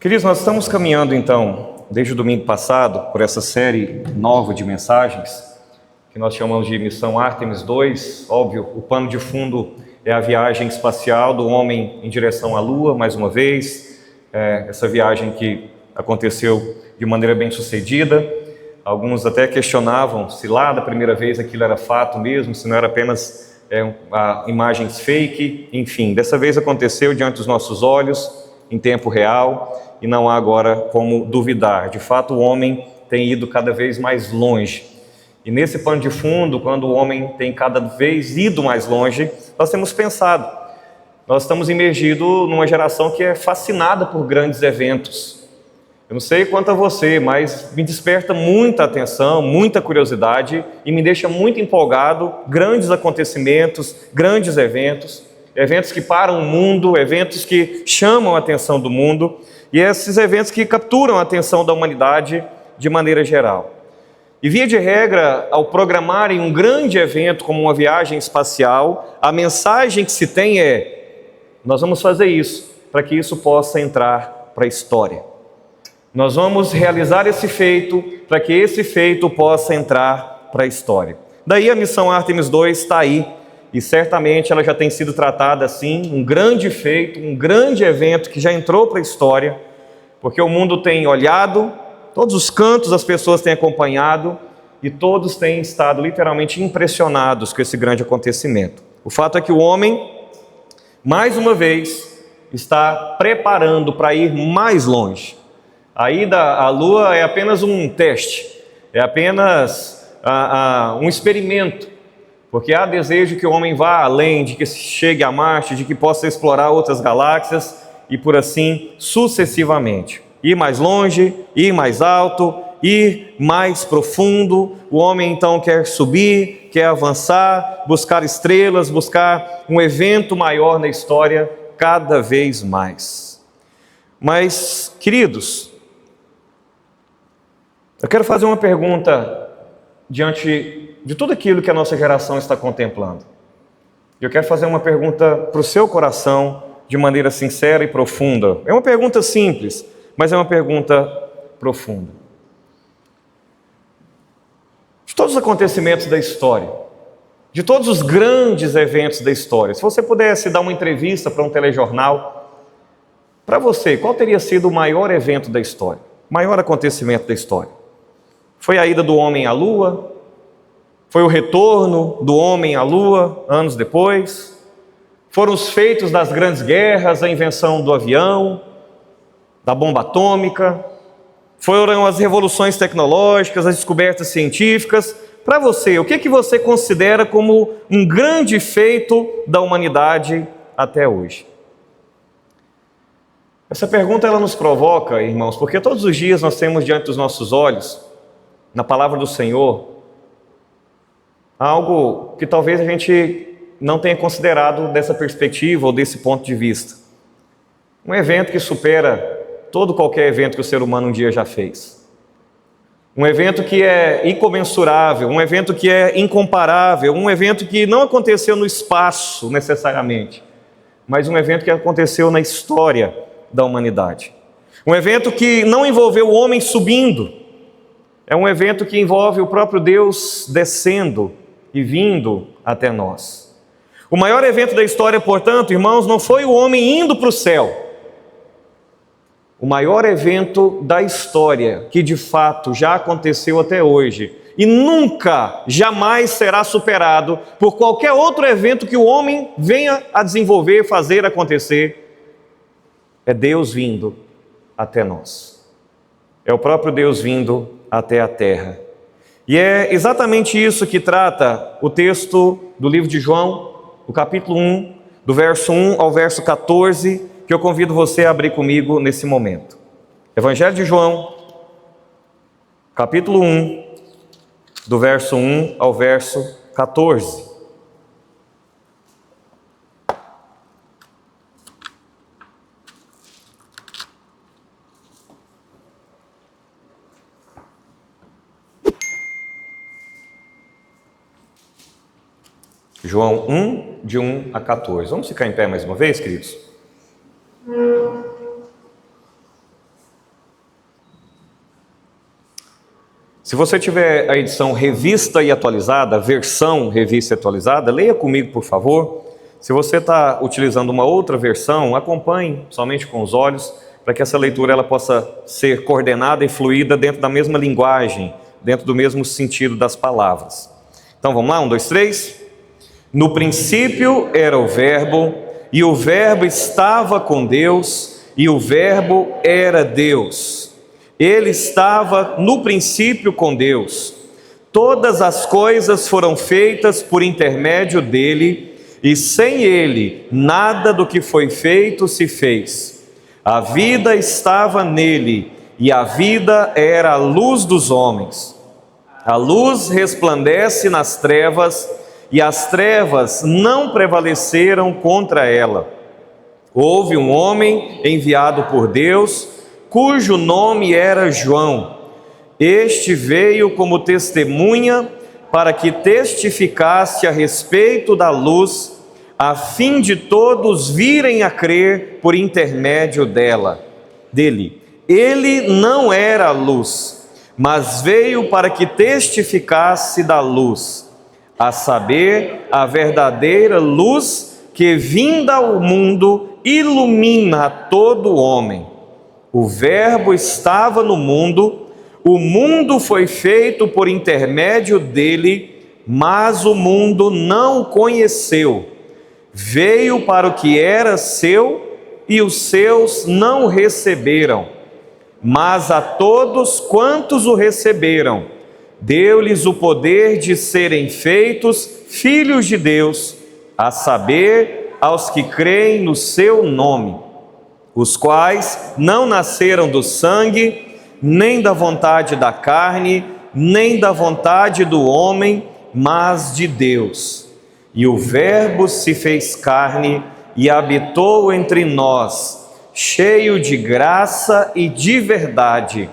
Queridos, nós estamos caminhando então, desde o domingo passado, por essa série nova de mensagens, que nós chamamos de Missão Ártemis 2. Óbvio, o pano de fundo é a viagem espacial do homem em direção à Lua, mais uma vez. Essa viagem que aconteceu de maneira bem sucedida. Alguns até questionavam se lá da primeira vez aquilo era fato mesmo, se não era apenas imagens fake. Enfim, dessa vez aconteceu diante dos nossos olhos, em tempo real, e não há agora como duvidar. De fato, o homem tem ido cada vez mais longe. E nesse pano de fundo, quando o homem tem cada vez ido mais longe, nós temos pensado, nós estamos imergidos numa geração que é fascinada por grandes eventos. Eu não sei quanto a você, mas me desperta muita atenção, muita curiosidade e me deixa muito empolgado. Grandes acontecimentos, grandes eventos, eventos que param o mundo, eventos que chamam a atenção do mundo, e esses eventos que capturam a atenção da humanidade de maneira geral. E via de regra, ao programarem um grande evento como uma viagem espacial, a mensagem que se tem é: nós vamos fazer isso para que isso possa entrar para a história. Nós vamos realizar esse feito para que esse feito possa entrar para a história. Daí a missão Ártemis 2 está aí, e certamente ela já tem sido tratada assim, um grande feito, um grande evento que já entrou para a história, porque o mundo tem olhado, todos os cantos as pessoas têm acompanhado, e todos têm estado literalmente impressionados com esse grande acontecimento. O fato é que o homem, mais uma vez, está preparando para ir mais longe. A ida à Lua é apenas um teste, é apenas um experimento, porque há desejo que o homem vá além, de que chegue a Marte, de que possa explorar outras galáxias e por assim sucessivamente. Ir mais longe, ir mais alto, ir mais profundo. O homem então quer subir, quer avançar, buscar estrelas, buscar um evento maior na história cada vez mais. Mas, queridos, eu quero fazer uma pergunta diante de tudo aquilo que a nossa geração está contemplando. Eu quero fazer uma pergunta para o seu coração de maneira sincera e profunda. É uma pergunta simples, mas é uma pergunta profunda. De todos os acontecimentos da história, de todos os grandes eventos da história, se você pudesse dar uma entrevista para um telejornal, para você, qual teria sido o maior evento da história? O maior acontecimento da história? Foi a ida do homem à Lua? Foi o retorno do homem à Lua anos depois? Foram os feitos das grandes guerras, a invenção do avião, da bomba atômica? Foram as revoluções tecnológicas, as descobertas científicas? Para você, o que você considera como um grande feito da humanidade até hoje? Essa pergunta ela nos provoca, irmãos, porque todos os dias nós temos diante dos nossos olhos, na palavra do Senhor, algo que talvez a gente não tenha considerado dessa perspectiva ou desse ponto de vista. Um evento que supera todo qualquer evento que o ser humano um dia já fez. Um evento que é incomensurável, um evento que é incomparável, um evento que não aconteceu no espaço necessariamente, mas um evento que aconteceu na história da humanidade. Um evento que não envolveu o homem subindo, é um evento que envolve o próprio Deus descendo e vindo até nós. O maior evento da história, portanto, irmãos, não foi o homem indo para o céu. O maior evento da história, que de fato já aconteceu até hoje, e nunca, jamais será superado por qualquer outro evento que o homem venha a desenvolver, fazer acontecer, é Deus vindo até nós. É o próprio Deus vindo até a terra. E é exatamente isso que trata o texto do livro de João, o capítulo 1, do verso 1 ao verso 14, que eu convido você a abrir comigo nesse momento. Evangelho de João, capítulo 1, do verso 1 ao verso 14. João 1, de 1 a 14. Vamos ficar em pé mais uma vez, queridos? Se você tiver a edição revista e atualizada, versão revista e atualizada, leia comigo, por favor. Se você está utilizando uma outra versão, acompanhe somente com os olhos, para que essa leitura ela possa ser coordenada e fluída dentro da mesma linguagem, dentro do mesmo sentido das palavras. Então vamos lá, 1, 2, 3. No princípio era o Verbo, e o Verbo estava com Deus, e o Verbo era Deus. Ele estava no princípio com Deus. Todas as coisas foram feitas por intermédio dele, e sem ele nada do que foi feito se fez. A vida estava nele, e a vida era a luz dos homens. A luz resplandece nas trevas, e as trevas não prevaleceram contra ela. Houve um homem enviado por Deus, cujo nome era João. Este veio como testemunha para que testificasse a respeito da luz, a fim de todos virem a crer por intermédio dele. Ele não era a luz, mas veio para que testificasse da luz, a saber, a verdadeira luz que, vinda ao mundo, ilumina todo homem. O Verbo estava no mundo, o mundo foi feito por intermédio dele, mas o mundo não o conheceu. Veio para o que era seu, e os seus não o receberam. Mas a todos quantos o receberam, deu-lhes o poder de serem feitos filhos de Deus, a saber, aos que creem no seu nome, os quais não nasceram do sangue, nem da vontade da carne, nem da vontade do homem, mas de Deus. E o Verbo se fez carne e habitou entre nós, cheio de graça e de verdade,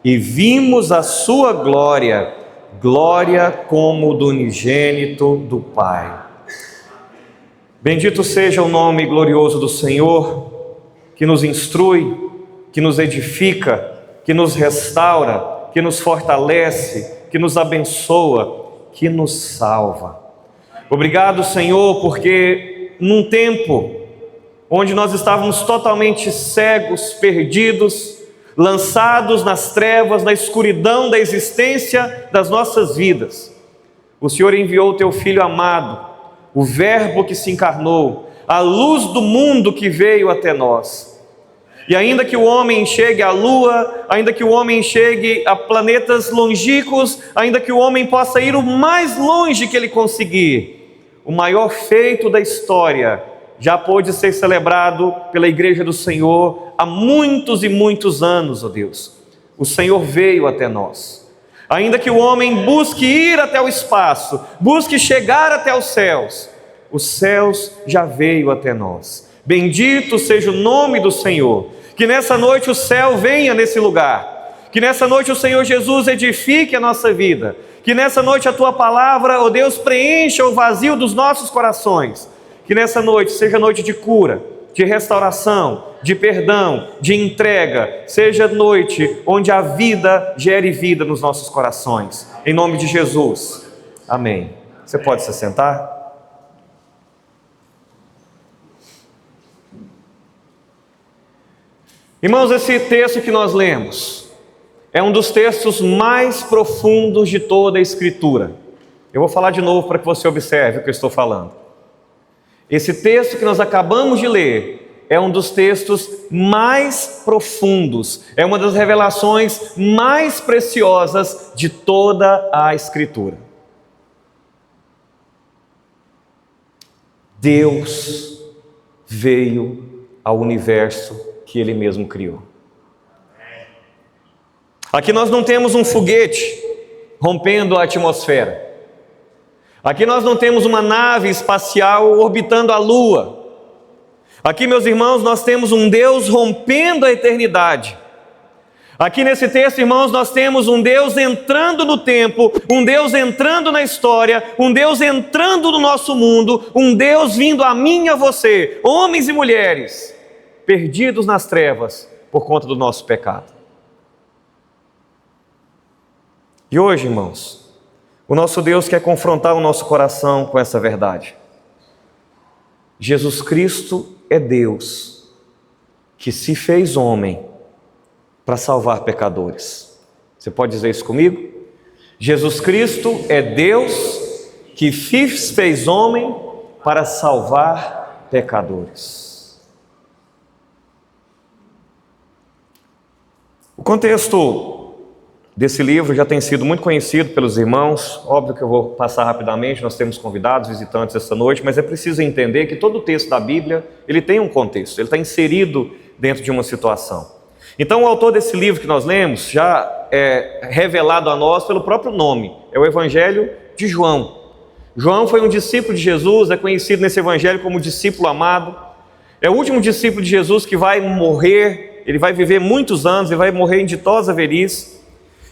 e vimos a sua glória, glória como do unigênito do Pai. Bendito seja o nome glorioso do Senhor, que nos instrui, que nos edifica, que nos restaura, que nos fortalece, que nos abençoa, que nos salva. Obrigado, Senhor, porque num tempo onde nós estávamos totalmente cegos, perdidos, lançados nas trevas, na escuridão da existência das nossas vidas, o Senhor enviou o teu Filho amado, o Verbo que se encarnou, a luz do mundo que veio até nós. E ainda que o homem chegue à lua, ainda que o homem chegue a planetas longínquos, ainda que o homem possa ir o mais longe que ele conseguir, o maior feito da história já pôde ser celebrado pela Igreja do Senhor há muitos e muitos anos, ó Deus. O Senhor veio até nós. Ainda que o homem busque ir até o espaço, busque chegar até os céus já veio até nós. Bendito seja o nome do Senhor. Que nessa noite o céu venha nesse lugar. Que nessa noite o Senhor Jesus edifique a nossa vida. Que nessa noite a Tua palavra, ó Deus, preencha o vazio dos nossos corações. Que nessa noite seja noite de cura, de restauração, de perdão, de entrega. Seja noite onde a vida gere vida nos nossos corações. Em nome de Jesus. Amém. Você pode se sentar? Irmãos, esse texto que nós lemos é um dos textos mais profundos de toda a Escritura. Eu vou falar de novo para que você observe o que eu estou falando. Esse texto que nós acabamos de ler é um dos textos mais profundos, é uma das revelações mais preciosas de toda a Escritura. Deus veio ao universo que Ele mesmo criou. Aqui nós não temos um foguete rompendo a atmosfera. Aqui nós não temos uma nave espacial orbitando a Lua. Aqui, meus irmãos, nós temos um Deus rompendo a eternidade. Aqui nesse texto, irmãos, nós temos um Deus entrando no tempo, um Deus entrando na história, um Deus entrando no nosso mundo, um Deus vindo a mim e a você, homens e mulheres, perdidos nas trevas por conta do nosso pecado. E hoje, irmãos, o nosso Deus quer confrontar o nosso coração com essa verdade. Jesus Cristo é Deus que se fez homem para salvar pecadores. Você pode dizer isso comigo? Jesus Cristo é Deus que se fez homem para salvar pecadores. O contexto desse livro já tem sido muito conhecido pelos irmãos. Óbvio que eu vou passar rapidamente, nós temos convidados, visitantes esta noite, mas é preciso entender que todo o texto da Bíblia, ele tem um contexto, ele está inserido dentro de uma situação. Então o autor desse livro que nós lemos já é revelado a nós pelo próprio nome, é o Evangelho de João. João foi um discípulo de Jesus, é conhecido nesse Evangelho como discípulo amado, é o último discípulo de Jesus que vai morrer, ele vai viver muitos anos, ele vai morrer em ditosa velhice.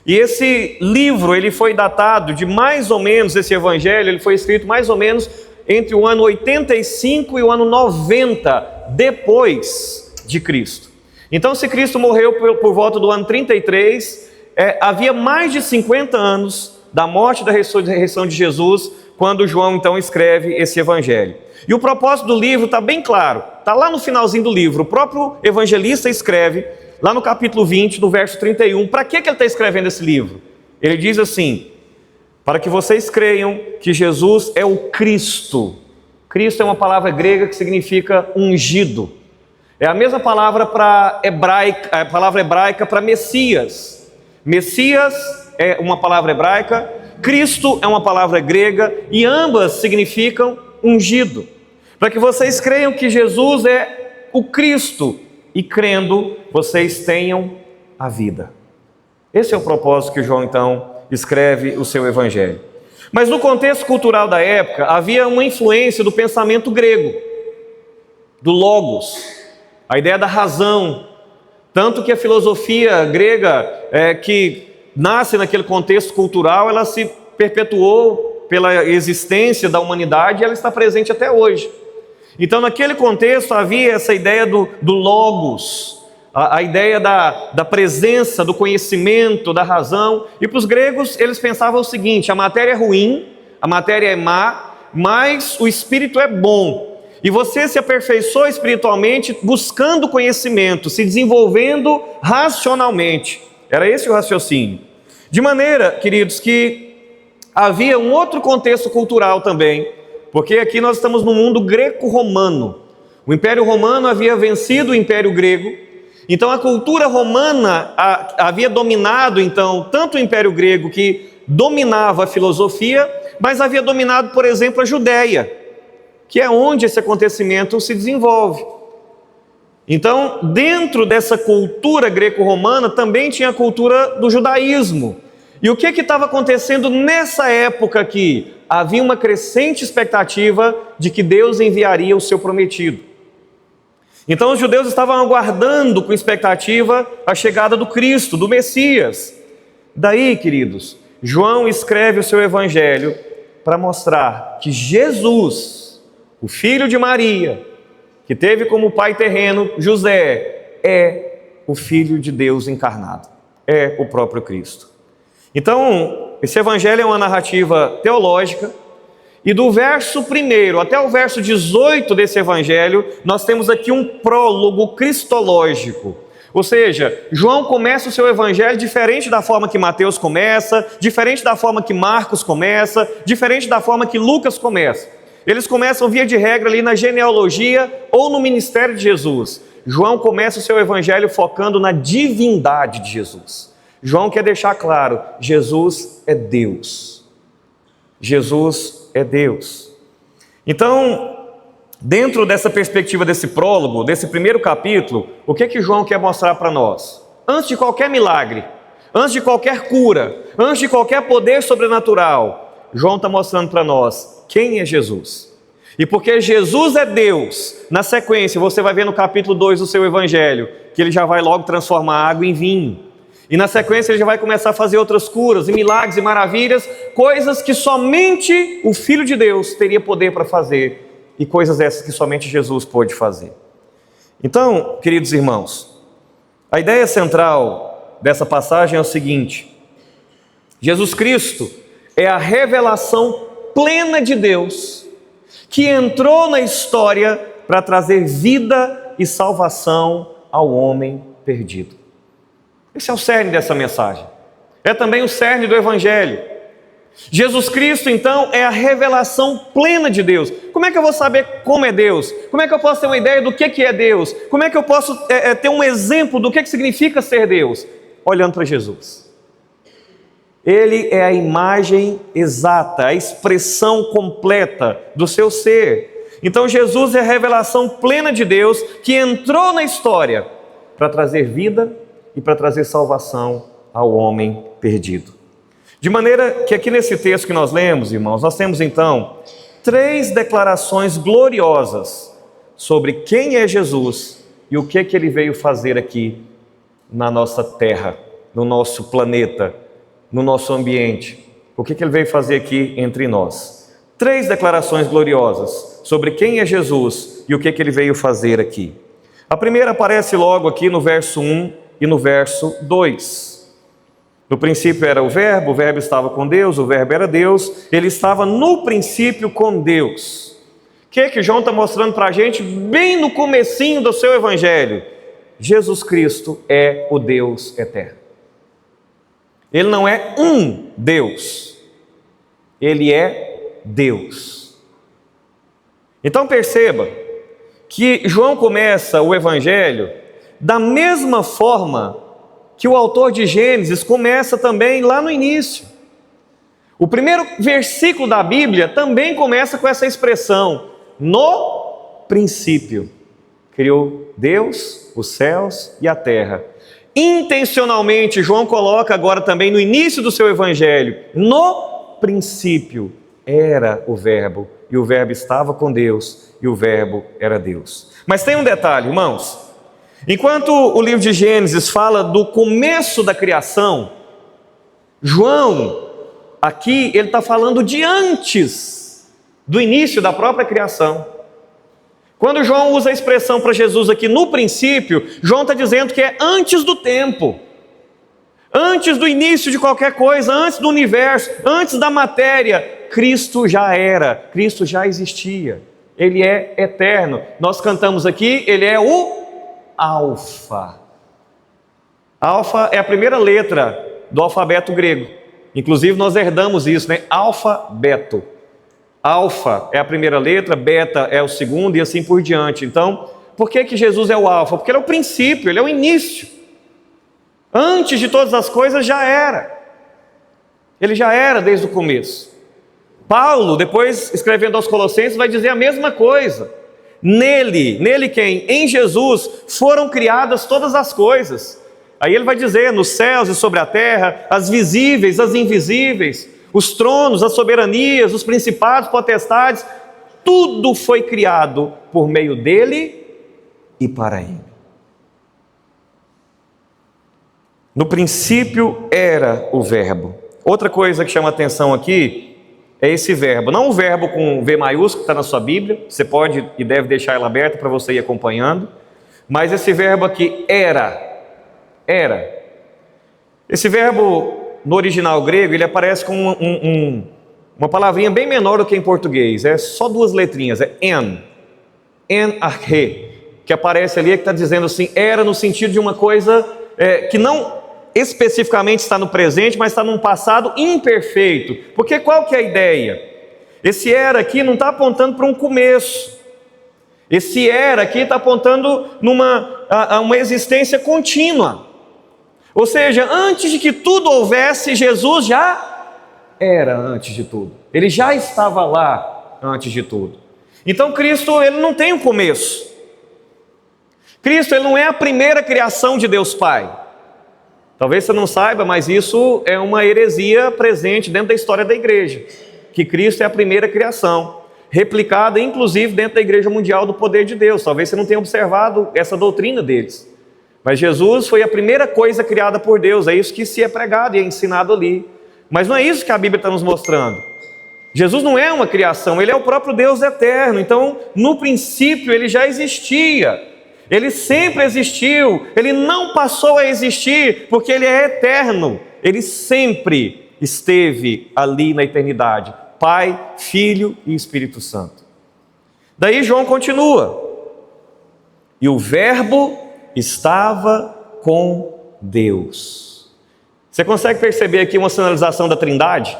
E esse livro, ele foi datado de mais ou menos, esse Evangelho, ele foi escrito mais ou menos entre o ano 85 e o ano 90 depois de Cristo. Então, se Cristo morreu por volta do ano 33, havia mais de 50 anos da morte e da ressurreição de Jesus, quando João então escreve esse Evangelho. E o propósito do livro está bem claro, está lá no finalzinho do livro. O próprio evangelista escreve, lá no capítulo 20, no verso 31, para que ele está escrevendo esse livro? Ele diz assim: para que vocês creiam que Jesus é o Cristo. Cristo é uma palavra grega que significa ungido. É a mesma palavra a palavra hebraica para Messias. Messias é uma palavra hebraica, Cristo é uma palavra grega e ambas significam ungido. Para que vocês creiam que Jesus é o Cristo e crendo, vocês tenham a vida. Esse é o propósito que João então escreve o seu evangelho. Mas no contexto cultural da época, havia uma influência do pensamento grego, do logos, a ideia da razão. Tanto que a filosofia grega, que nasce naquele contexto cultural, ela se perpetuou pela existência da humanidade e ela está presente até hoje. Então, naquele contexto, havia essa ideia do logos, a ideia da presença, do conhecimento, da razão. E para os gregos, eles pensavam o seguinte: a matéria é ruim, a matéria é má, mas o espírito é bom. E você se aperfeiçoa espiritualmente buscando conhecimento, se desenvolvendo racionalmente. Era esse o raciocínio. De maneira, queridos, que havia um outro contexto cultural também, porque aqui nós estamos no mundo greco-romano. O Império Romano havia vencido o Império Grego, então a cultura romana havia dominado então tanto o Império Grego, que dominava a filosofia, mas havia dominado, por exemplo, a Judéia, que é onde esse acontecimento se desenvolve. Então, dentro dessa cultura greco-romana, também tinha a cultura do judaísmo. E o que estava acontecendo nessa época aqui? Havia uma crescente expectativa de que Deus enviaria o seu prometido. Então, os judeus estavam aguardando com expectativa a chegada do Cristo, do Messias. Daí, queridos, João escreve o seu evangelho para mostrar que Jesus, o filho de Maria, que teve como pai terreno José, é o Filho de Deus encarnado, é o próprio Cristo. Então, esse evangelho é uma narrativa teológica, e do verso 1 até o verso 18 desse evangelho, nós temos aqui um prólogo cristológico. Ou seja, João começa o seu evangelho diferente da forma que Mateus começa, diferente da forma que Marcos começa, diferente da forma que Lucas começa. Eles começam via de regra ali na genealogia ou no ministério de Jesus. João começa o seu evangelho focando na divindade de Jesus. João quer deixar claro: Jesus é Deus. Jesus é Deus. Então, dentro dessa perspectiva desse prólogo, desse primeiro capítulo, o que João quer mostrar para nós? Antes de qualquer milagre, antes de qualquer cura, antes de qualquer poder sobrenatural, João está mostrando para nós quem é Jesus. E porque Jesus é Deus, na sequência você vai ver no capítulo 2 do seu evangelho, que ele já vai logo transformar água em vinho. E na sequência ele já vai começar a fazer outras curas e milagres e maravilhas, coisas que somente o Filho de Deus teria poder para fazer, e coisas essas que somente Jesus pôde fazer. Então, queridos irmãos, a ideia central dessa passagem é o seguinte: Jesus Cristo é a revelação plena de Deus, que entrou na história para trazer vida e salvação ao homem perdido. Esse é o cerne dessa mensagem. É também o cerne do Evangelho. Jesus Cristo, então, é a revelação plena de Deus. Como é que eu vou saber como é Deus? Como é que eu posso ter uma ideia do que é Deus? Como é que eu posso ter um exemplo do que significa ser Deus? Olhando para Jesus. Ele é a imagem exata, a expressão completa do seu ser. Então Jesus é a revelação plena de Deus que entrou na história para trazer vida e para trazer salvação ao homem perdido. De maneira que aqui nesse texto que nós lemos, irmãos, nós temos então 3 declarações gloriosas sobre quem é Jesus e o que ele veio fazer aqui na nossa terra, no nosso planeta, no nosso ambiente. O que ele veio fazer aqui entre nós? 3 declarações gloriosas sobre quem é Jesus e o que ele veio fazer aqui. A primeira aparece logo aqui no verso 1 e no verso 2. No princípio era o verbo estava com Deus, o verbo era Deus, ele estava no princípio com Deus. O que João está mostrando para a gente bem no comecinho do seu evangelho? Jesus Cristo é o Deus eterno. Ele não é um Deus, ele é Deus. Então perceba que João começa o evangelho da mesma forma que o autor de Gênesis começa também lá no início. O primeiro versículo da Bíblia também começa com essa expressão: no princípio criou Deus os céus e a terra. Intencionalmente João coloca agora também no início do seu evangelho: no princípio era o verbo, e o verbo estava com Deus, e o verbo era Deus. Mas tem um detalhe, irmãos. Enquanto o livro de Gênesis fala do começo da criação, João, aqui, ele está falando de antes do início da própria criação. Quando João usa a expressão para Jesus aqui no princípio, João está dizendo que é antes do tempo, antes do início de qualquer coisa, antes do universo, antes da matéria. Cristo já era, Cristo já existia, Ele é eterno. Nós cantamos aqui, Ele é o Alfa. Alfa é a primeira letra do alfabeto grego. Inclusive nós herdamos isso, né? Alfabeto. Alfa é a primeira letra, beta é o segundo e assim por diante. Então, por que Jesus é o Alfa? Porque ele é o princípio, ele é o início. Antes de todas as coisas já era. Ele já era desde o começo. Paulo, depois escrevendo aos Colossenses, vai dizer a mesma coisa. Nele quem? Em Jesus foram criadas todas as coisas. Aí ele vai dizer, nos céus e sobre a terra, as visíveis, as invisíveis, os tronos, as soberanias, os principados, potestades, tudo foi criado por meio dele e para ele. No princípio era o verbo. Outra coisa que chama atenção aqui é esse verbo, não o verbo com V maiúsculo que está na sua Bíblia, você pode e deve deixar ela aberta para você ir acompanhando, mas esse verbo aqui era. Esse verbo no original grego, ele aparece com uma palavrinha bem menor do que em português, é só 2 letrinhas, é en-arche, que aparece ali, que está dizendo assim, era no sentido de uma coisa que não especificamente está no presente, mas está num passado imperfeito. Porque qual que é a ideia? Esse era aqui não está apontando para um começo. Esse era aqui está apontando a uma existência contínua. Ou seja, antes de que tudo houvesse, Jesus já era antes de tudo. Ele já estava lá antes de tudo. Então Cristo, ele não tem um começo. Cristo, ele não é a primeira criação de Deus Pai. Talvez você não saiba, mas isso é uma heresia presente dentro da história da igreja, que Cristo é a primeira criação, replicada inclusive dentro da Igreja Mundial do Poder de Deus. Talvez você não tenha observado essa doutrina deles, mas Jesus foi a primeira coisa criada por Deus, é isso que se é pregado e é ensinado ali. Mas não é isso que a Bíblia está nos mostrando. Jesus não é uma criação, Ele é o próprio Deus eterno. Então, no princípio, Ele já existia. Ele sempre existiu, Ele não passou a existir, porque Ele é eterno. Ele sempre esteve ali na eternidade. Pai, Filho e Espírito Santo. Daí João continua. E o Verbo estava com Deus. Você consegue perceber aqui uma sinalização da Trindade?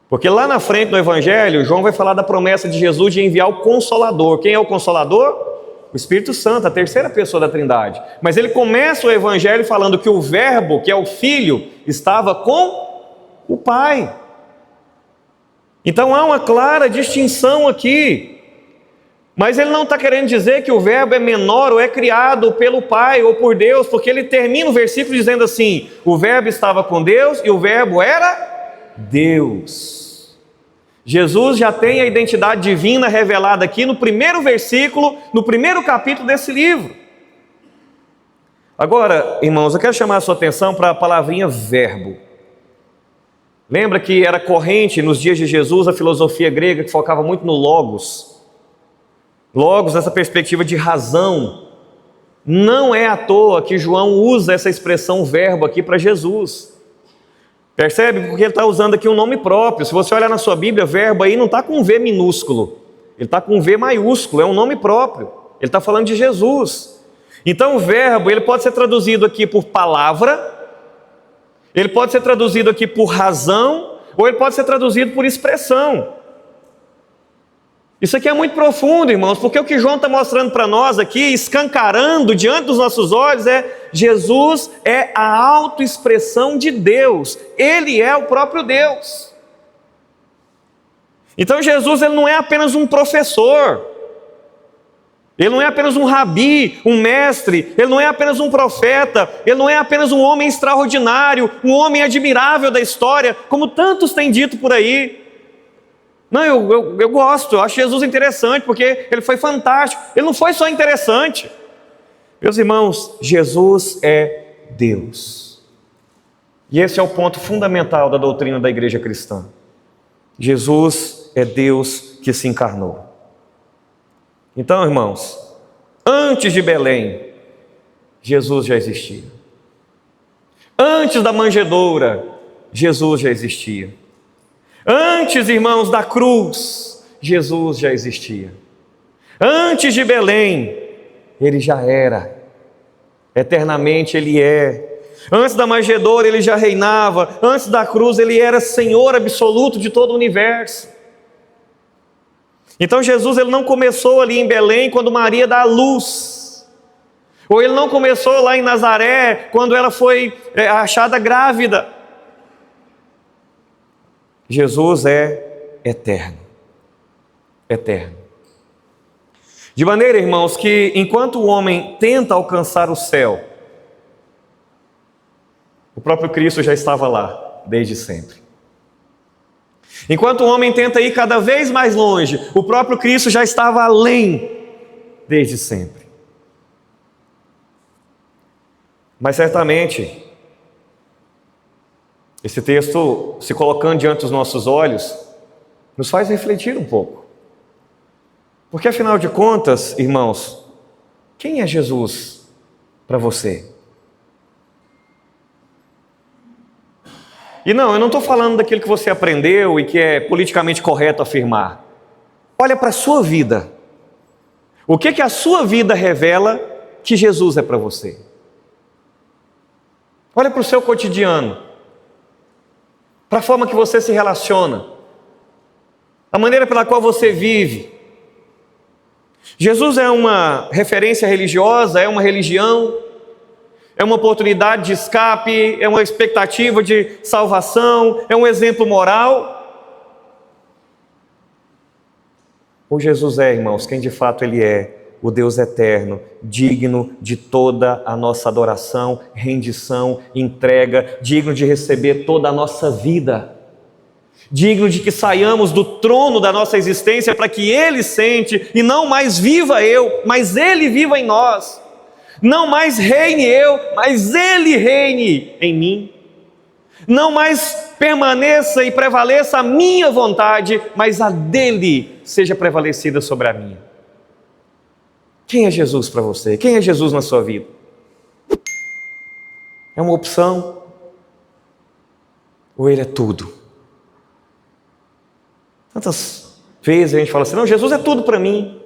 Porque lá na frente no Evangelho, João vai falar da promessa de Jesus de enviar o Consolador. Quem é o Consolador? O Espírito Santo, a terceira pessoa da Trindade. Mas ele começa o Evangelho falando que o Verbo, que é o Filho, estava com o Pai. Então há uma clara distinção aqui. Mas ele não está querendo dizer que o Verbo é menor ou é criado pelo Pai ou por Deus, porque ele termina o versículo dizendo assim: o Verbo estava com Deus e o Verbo era Deus. Jesus já tem a identidade divina revelada aqui no primeiro versículo, no primeiro capítulo desse livro. Agora, irmãos, eu quero chamar a sua atenção para a palavrinha verbo. Lembra que era corrente nos dias de Jesus a filosofia grega que focava muito no logos. Logos, essa perspectiva de razão. Não é à toa que João usa essa expressão verbo aqui para Jesus. Percebe? Porque ele está usando aqui um nome próprio. Se você olhar na sua Bíblia, verbo aí não está com um V minúsculo. Ele está com um V maiúsculo, é um nome próprio. Ele está falando de Jesus. Então o verbo, ele pode ser traduzido aqui por palavra, ele pode ser traduzido aqui por razão, ou ele pode ser traduzido por expressão. Isso aqui é muito profundo, irmãos, porque o que João está mostrando para nós aqui, escancarando diante dos nossos olhos, é Jesus é a autoexpressão de Deus. Ele é o próprio Deus. Então Jesus, ele não é apenas um professor, ele não é apenas um rabi, um mestre, ele não é apenas um profeta, ele não é apenas um homem extraordinário, um homem admirável da história, como tantos têm dito por aí. Não, eu gosto, eu acho Jesus interessante, porque ele foi fantástico. Ele não foi só interessante. Meus irmãos, Jesus é Deus. E esse é o ponto fundamental da doutrina da igreja cristã. Jesus é Deus que se encarnou. Então, irmãos, antes de Belém, Jesus já existia. Antes da manjedoura, Jesus já existia. Antes, irmãos, da cruz, Jesus já existia. Antes de Belém, Ele já era. Eternamente Ele é. Antes da manjedoura, Ele já reinava. Antes da cruz, Ele era Senhor absoluto de todo o universo. Então Jesus, Ele não começou ali em Belém quando Maria dá a luz. Ou Ele não começou lá em Nazaré quando ela foi achada grávida. Jesus é eterno. Eterno. De maneira, irmãos, que enquanto o homem tenta alcançar o céu, o próprio Cristo já estava lá, desde sempre. Enquanto o homem tenta ir cada vez mais longe, o próprio Cristo já estava além, desde sempre. Mas certamente, esse texto, se colocando diante dos nossos olhos, nos faz refletir um pouco. Porque afinal de contas, irmãos, quem é Jesus para você? E não, eu não estou falando daquilo que você aprendeu e que é politicamente correto afirmar. Olha para a sua vida. O que a sua vida revela que Jesus é para você? Olha para o seu cotidiano. Para a forma que você se relaciona, a maneira pela qual você vive. Jesus é uma referência religiosa, é uma religião, é uma oportunidade de escape, é uma expectativa de salvação, é um exemplo moral? Ou Jesus é, irmãos, quem de fato Ele é? O Deus eterno, digno de toda a nossa adoração, rendição, entrega, digno de receber toda a nossa vida, digno de que saiamos do trono da nossa existência para que Ele sente, e não mais viva eu, mas Ele viva em nós, não mais reine eu, mas Ele reine em mim, não mais permaneça e prevaleça a minha vontade, mas a dEle seja prevalecida sobre a minha. Quem é Jesus para você? Quem é Jesus na sua vida? É uma opção? Ou Ele é tudo? Tantas vezes a gente fala assim, não, Jesus é tudo para mim.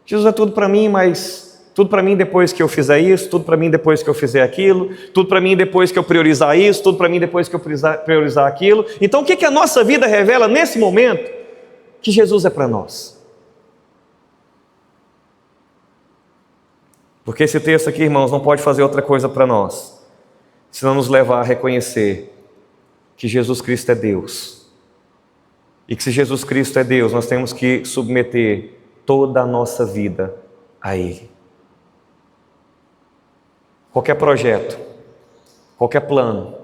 Jesus é tudo para mim, mas tudo para mim depois que eu fizer isso, tudo para mim depois que eu fizer aquilo, tudo para mim depois que eu priorizar isso, tudo para mim depois que eu priorizar aquilo. Então o que a nossa vida revela nesse momento? Que Jesus é para nós. Porque esse texto aqui, irmãos, não pode fazer outra coisa para nós, senão nos levar a reconhecer que Jesus Cristo é Deus. E que se Jesus Cristo é Deus, nós temos que submeter toda a nossa vida a Ele. Qualquer projeto, qualquer plano,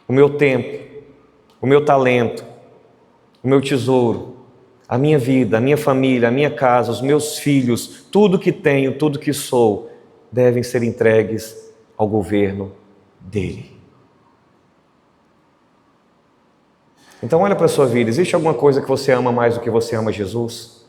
o meu tempo, o meu talento, o meu tesouro, a minha vida, a minha família, a minha casa, os meus filhos, tudo que tenho, tudo que sou, devem ser entregues ao governo dEle. Então olha para a sua vida, existe alguma coisa que você ama mais do que você ama Jesus?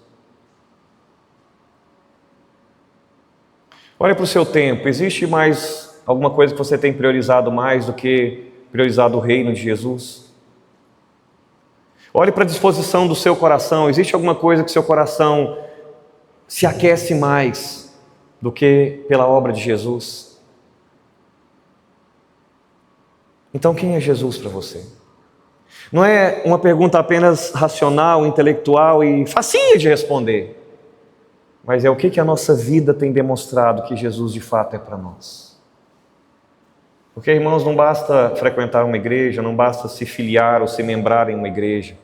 Olha para o seu tempo, existe mais alguma coisa que você tem priorizado mais do que priorizado o reino de Jesus? Olhe para a disposição do seu coração, existe alguma coisa que seu coração se aquece mais do que pela obra de Jesus? Então quem é Jesus para você? Não é uma pergunta apenas racional, intelectual e facinha de responder, mas é o que a nossa vida tem demonstrado que Jesus de fato é para nós. Porque, irmãos, não basta frequentar uma igreja, não basta se filiar ou se membrar em uma igreja,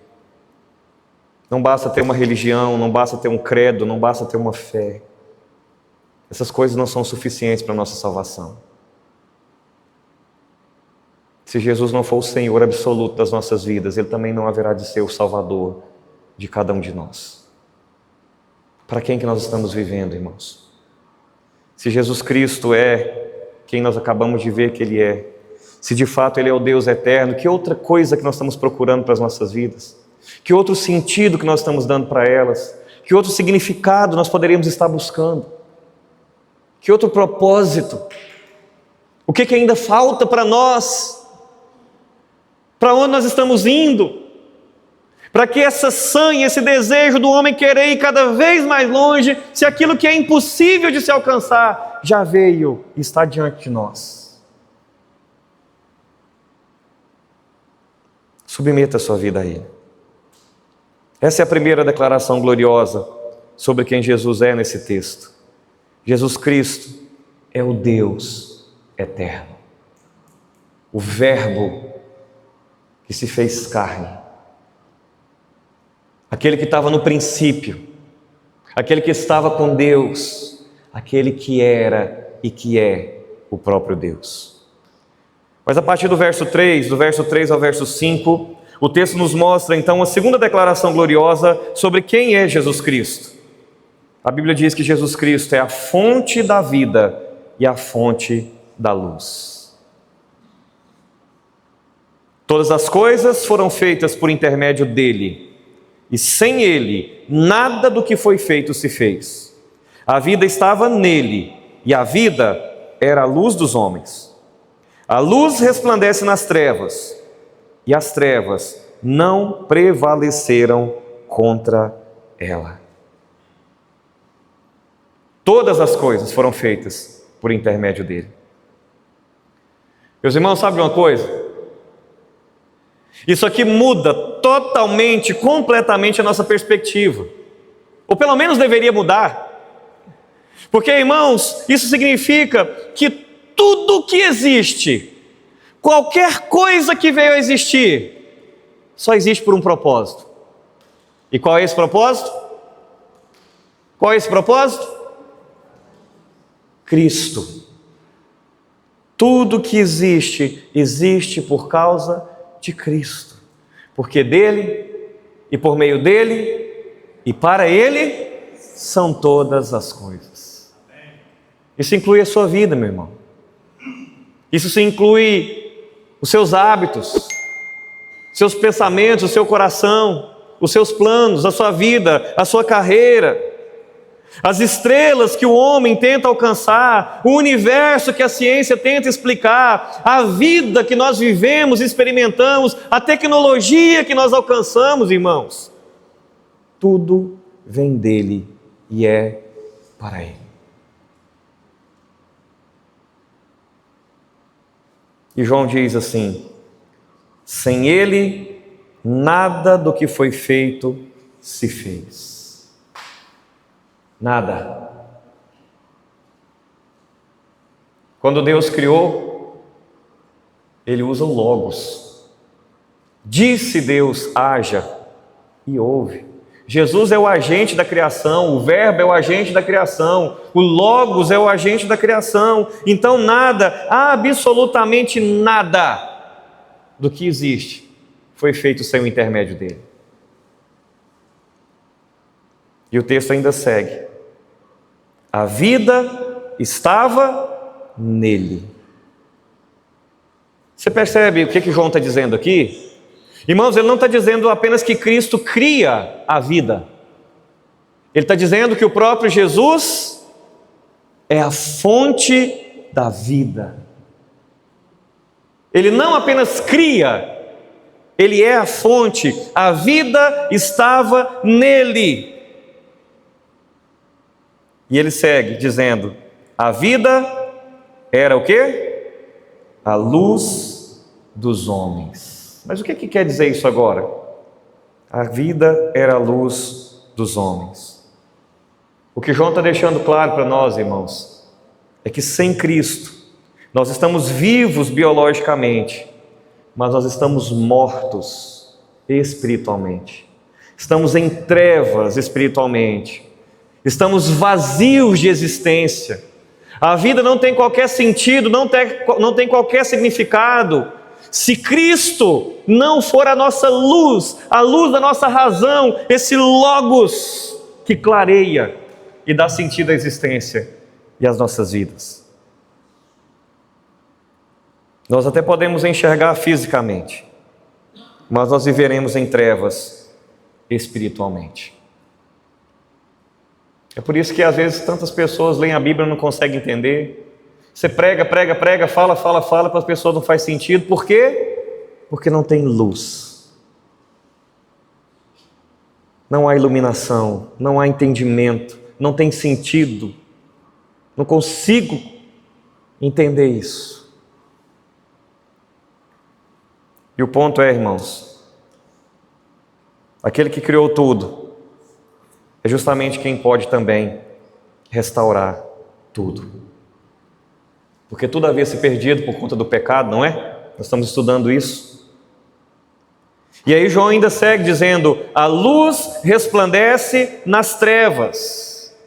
não basta ter uma religião, não basta ter um credo, não basta ter uma fé. Essas coisas não são suficientes para a nossa salvação. Se Jesus não for o Senhor absoluto das nossas vidas, Ele também não haverá de ser o Salvador de cada um de nós. Para quem que nós estamos vivendo, irmãos? Se Jesus Cristo é quem nós acabamos de ver que Ele é, se de fato Ele é o Deus eterno, que outra coisa que nós estamos procurando para as nossas vidas? Que outro sentido que nós estamos dando para elas? Que outro significado nós poderíamos estar buscando? Que outro propósito? O que ainda falta para nós? Para onde nós estamos indo? Para que essa sanha, esse desejo do homem querer ir cada vez mais longe, se aquilo que é impossível de se alcançar já veio e está diante de nós? Submeta a sua vida a Ele. Essa é a primeira declaração gloriosa sobre quem Jesus é nesse texto. Jesus Cristo é o Deus eterno, o Verbo que se fez carne, aquele que estava no princípio, aquele que estava com Deus, aquele que era e que é o próprio Deus. Mas a partir do verso 3 ao verso 5, o texto nos mostra então a segunda declaração gloriosa sobre quem é Jesus Cristo. A Bíblia diz que Jesus Cristo é a fonte da vida e a fonte da luz. Todas as coisas foram feitas por intermédio dele, e sem ele, nada do que foi feito se fez. A vida estava nele, e a vida era a luz dos homens. A luz resplandece nas trevas, e as trevas não prevaleceram contra ela. Todas as coisas foram feitas por intermédio dele. Meus irmãos, sabe uma coisa? Isso aqui muda totalmente, completamente a nossa perspectiva. Ou pelo menos deveria mudar. Porque, irmãos, isso significa que tudo que existe, qualquer coisa que veio a existir, só existe por um propósito. E qual é esse propósito? Qual é esse propósito? Cristo. Tudo que existe, existe por causa de Cristo. Porque dele, e por meio dele, e para ele, são todas as coisas. Isso inclui a sua vida, meu irmão. Isso inclui os seus hábitos, seus pensamentos, o seu coração, os seus planos, a sua vida, a sua carreira. As estrelas que o homem tenta alcançar, o universo que a ciência tenta explicar, a vida que nós vivemos, experimentamos, a tecnologia que nós alcançamos, irmãos, tudo vem dele e é para ele. E João diz assim: sem ele, nada do que foi feito se fez. Nada. Quando Deus criou, Ele usa o Logos. Disse Deus, haja, e houve. Jesus é o agente da criação, o Verbo é o agente da criação, o Logos é o agente da criação. Então nada, absolutamente nada do que existe foi feito sem o intermédio dele. E o texto ainda segue: a vida estava nele. Você percebe o que João está dizendo aqui? Irmãos, ele não está dizendo apenas que Cristo cria a vida. Ele está dizendo que o próprio Jesus é a fonte da vida. Ele não apenas cria, ele é a fonte. A vida estava nele. E ele segue dizendo: a vida era o quê? A luz dos homens. Mas o que quer dizer isso agora? A vida era a luz dos homens. O que João está deixando claro para nós, irmãos, é que sem Cristo, nós estamos vivos biologicamente, mas nós estamos mortos espiritualmente. Estamos em trevas espiritualmente. Estamos vazios de existência. A vida não tem qualquer sentido, não tem qualquer significado, se Cristo não for a nossa luz, a luz da nossa razão, esse Logos que clareia e dá sentido à existência e às nossas vidas. Nós até podemos enxergar fisicamente, mas nós viveremos em trevas espiritualmente. É por isso que às vezes tantas pessoas leem a Bíblia e não conseguem entender. Você prega, fala, para as pessoas não faz sentido. Por quê? Porque não tem luz. Não há iluminação, não há entendimento, não tem sentido. Não consigo entender isso. E o ponto é, irmãos, aquele que criou tudo é justamente quem pode também restaurar tudo. Porque tudo havia se perdido por conta do pecado, não é? Nós estamos estudando isso. E aí João ainda segue dizendo: a luz resplandece nas trevas.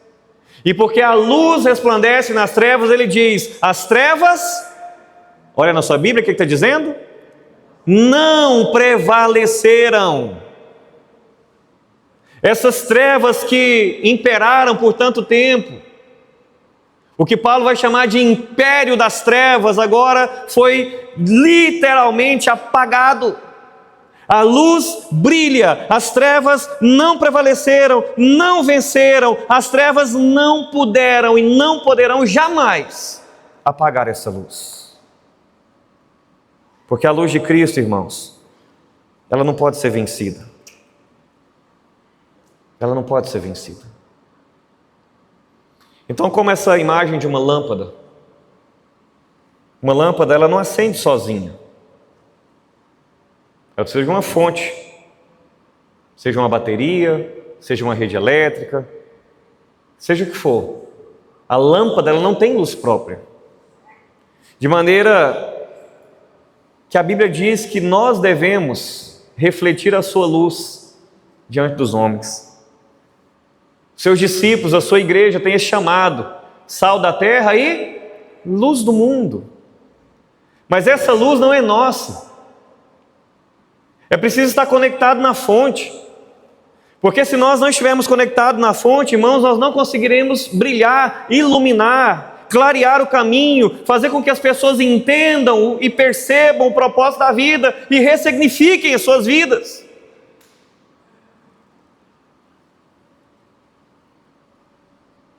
E porque a luz resplandece nas trevas, ele diz: as trevas, olha na sua Bíblia o que está dizendo? Não prevaleceram. Essas trevas que imperaram por tanto tempo, o que Paulo vai chamar de império das trevas, agora foi literalmente apagado. A luz brilha, as trevas não prevaleceram, não venceram, as trevas não puderam e não poderão jamais apagar essa luz. Porque a luz de Cristo, irmãos, ela não pode ser vencida. Ela não pode ser vencida. Então, como essa imagem de uma lâmpada ela não acende sozinha. Ela precisa de uma fonte, seja uma bateria, seja uma rede elétrica, seja o que for. A lâmpada ela não tem luz própria. De maneira que a Bíblia diz que nós devemos refletir a sua luz diante dos homens. Seus discípulos, a sua igreja tem esse chamado: sal da terra e luz do mundo. Mas essa luz não é nossa. É preciso estar conectado na fonte. Porque se nós não estivermos conectados na fonte, irmãos, nós não conseguiremos brilhar, iluminar, clarear o caminho, fazer com que as pessoas entendam e percebam o propósito da vida e ressignifiquem as suas vidas.